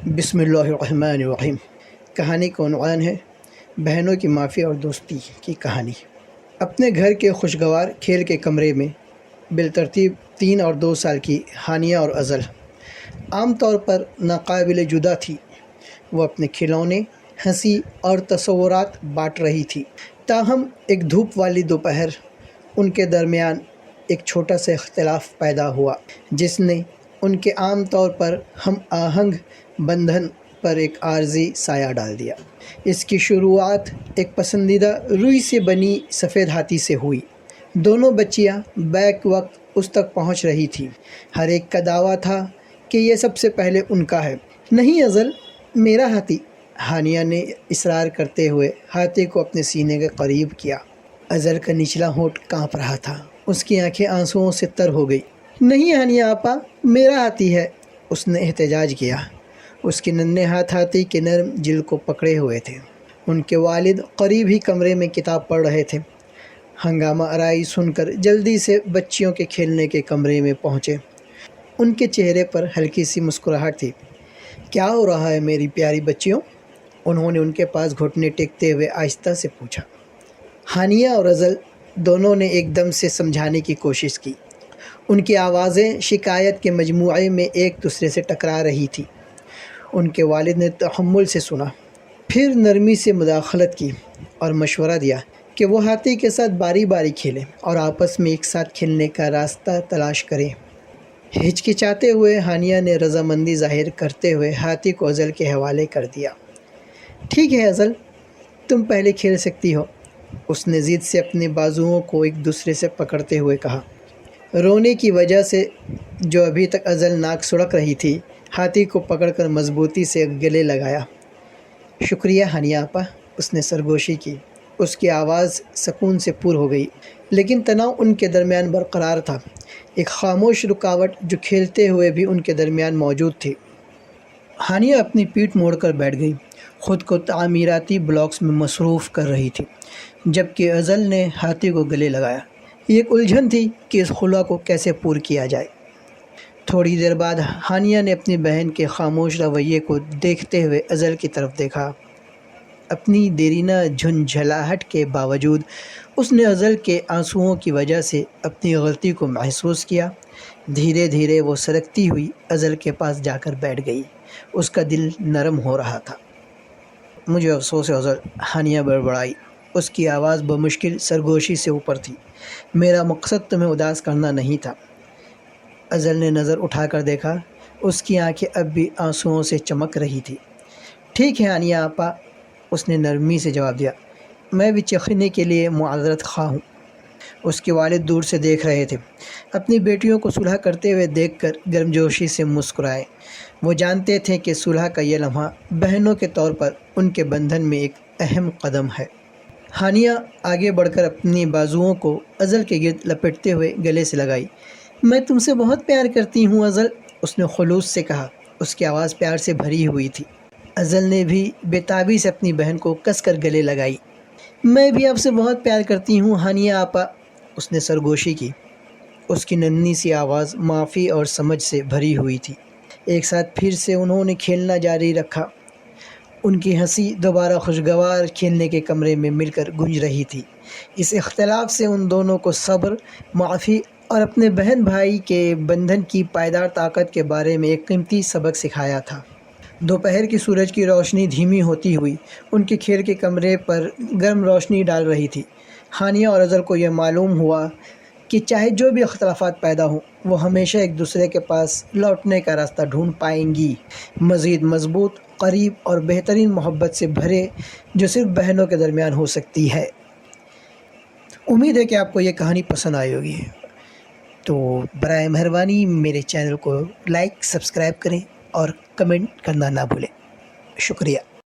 بسم اللہ الرحمن الرحیم۔ کہانی کا عنوان ہے بہنوں کی معافی اور دوستی کی کہانی۔ اپنے گھر کے خوشگوار کھیل کے کمرے میں بالترتیب 3 اور 2 سال کی ہانیہ اور ازل عام طور پر ناقابل جدا تھی۔ وہ اپنے کھلونے، ہنسی اور تصورات بانٹ رہی تھی۔ تاہم ایک دھوپ والی دوپہر ان کے درمیان ایک چھوٹا سا اختلاف پیدا ہوا جس نے ان کے عام طور پر ہم آہنگ بندھن پر ایک عارضی سایہ ڈال دیا۔ اس کی شروعات ایک پسندیدہ روئی سے بنی سفید ہاتھی سے ہوئی۔ دونوں بچیاں بیک وقت اس تک پہنچ رہی تھیں۔ ہر ایک کا دعویٰ تھا کہ یہ سب سے پہلے ان کا ہے۔ نہیں ازل، میرا ہاتھی، ہانیہ نے اصرار کرتے ہوئے ہاتھی کو اپنے سینے کے قریب کیا۔ ازل کا نچلا ہونٹ کانپ رہا تھا، اس کی آنکھیں آنسوؤں سے تر ہو گئی۔ نہیں ہانیہ آپا، میرا ہاتھی ہے، اس نے احتجاج کیا۔ اس کے ننھے ہاتھ ہاتھی کے نرم جلد کو پکڑے ہوئے تھے۔ ان کے والد قریب ہی کمرے میں کتاب پڑھ رہے تھے۔ ہنگامہ آرائی سن کر جلدی سے بچیوں کے کھیلنے کے کمرے میں پہنچے۔ ان کے چہرے پر ہلکی سی مسکراہٹ تھی۔ کیا ہو رہا ہے میری پیاری بچیوں؟ انہوں نے ان کے پاس گھٹنے ٹیکتے ہوئے آہستہ سے پوچھا۔ ہانیہ اور ازل دونوں نے ایک دم سے سمجھانے کی کوشش کی۔ ان کی آوازیں شکایت کے مجموعے میں ایک دوسرے سے ٹکرا رہی تھی۔ ان کے والد نے تحمل سے سنا، پھر نرمی سے مداخلت کی اور مشورہ دیا کہ وہ ہاتھی کے ساتھ باری باری کھیلیں اور آپس میں ایک ساتھ کھیلنے کا راستہ تلاش کریں۔ ہچکچاتے ہوئے ہانیہ نے رضامندی ظاہر کرتے ہوئے ہاتھی کو ازل کے حوالے کر دیا۔ ٹھیک ہے ازل، تم پہلے کھیل سکتی ہو، اس نے ضد سے اپنے بازوؤں کو ایک دوسرے سے پکڑتے ہوئے کہا۔ رونے کی وجہ سے جو ابھی تک ازل ناک سڑک رہی تھی، ہاتھی کو پکڑ کر مضبوطی سے گلے لگایا۔ شکریہ ہانیہ آپا، اس نے سرگوشی کی۔ اس کی آواز سکون سے پر ہو گئی، لیکن تناؤ ان کے درمیان برقرار تھا، ایک خاموش رکاوٹ جو کھیلتے ہوئے بھی ان کے درمیان موجود تھی۔ ہانیہ اپنی پیٹھ موڑ کر بیٹھ گئی، خود کو تعمیراتی بلاکس میں مصروف کر رہی تھی، جبکہ ازل نے ہاتھی کو گلے لگایا۔ یہ ایک الجھن تھی کہ اس خلا کو کیسے پور کیا جائے۔ تھوڑی دیر بعد ہانیہ نے اپنی بہن کے خاموش رویے کو دیکھتے ہوئے ازل کی طرف دیکھا۔ اپنی دیرینہ جھنجھلاہٹ کے باوجود اس نے ازل کے آنسوؤں کی وجہ سے اپنی غلطی کو محسوس کیا۔ دھیرے دھیرے وہ سرکتی ہوئی ازل کے پاس جا کر بیٹھ گئی۔ اس کا دل نرم ہو رہا تھا۔ مجھے افسوس ہے ازل، ہانیہ بڑبڑائی، اس کی آواز بمشکل سرگوشی سے اوپر تھی۔ میرا مقصد تمہیں اداس کرنا نہیں تھا۔ ازل نے نظر اٹھا کر دیکھا، اس کی آنکھیں اب بھی آنسوؤں سے چمک رہی تھی۔ ٹھیک ہے ہانیہ آپا، اس نے نرمی سے جواب دیا، میں بھی چخنے کے لیے معذرت خواہ ہوں۔ اس کے والد دور سے دیکھ رہے تھے، اپنی بیٹیوں کو صلح کرتے ہوئے دیکھ کر گرمجوشی سے مسکرائے۔ وہ جانتے تھے کہ صلح کا یہ لمحہ بہنوں کے طور پر ان کے بندھن میں ایک اہم قدم ہے۔ ہانیہ آگے بڑھ کر اپنی بازوؤں کو ازل کے گرد لپیٹتے ہوئے گلے سے لگائی۔ میں تم سے بہت پیار کرتی ہوں ازل، اس نے خلوص سے کہا۔ اس کی آواز پیار سے بھری ہوئی تھی۔ ازل نے بھی بے تابی سے اپنی بہن کو کس کر گلے لگائی۔ میں بھی آپ سے بہت پیار کرتی ہوں ہانیہ آپا، اس نے سرگوشی کی۔ اس کی ننھی سی آواز معافی اور سمجھ سے بھری ہوئی تھی۔ ایک ساتھ پھر سے انہوں نے کھیلنا جاری رکھا۔ ان کی ہنسی دوبارہ خوشگوار کھیلنے کے کمرے میں مل کر گونج رہی تھی۔ اس اختلاف سے ان دونوں کو صبر، معافی اور اپنے بہن بھائی کے بندھن کی پائیدار طاقت کے بارے میں ایک قیمتی سبق سکھایا تھا۔ دوپہر کی سورج کی روشنی دھیمی ہوتی ہوئی ان کے کھیل کے کمرے پر گرم روشنی ڈال رہی تھی۔ ہانیہ اور ازل کو یہ معلوم ہوا کہ چاہے جو بھی اختلافات پیدا ہوں، وہ ہمیشہ ایک دوسرے کے پاس لوٹنے کا راستہ ڈھونڈ پائیں گی، مزید مضبوط، قریب اور بہترین محبت سے بھرے، جو صرف بہنوں کے درمیان ہو سکتی ہے۔ امید ہے کہ آپ کو یہ کہانی پسند آئی ہوگی، تو برائے مہربانی میرے چینل کو لائک، سبسکرائب کریں اور کمنٹ کرنا نہ بھولیں۔ شکریہ۔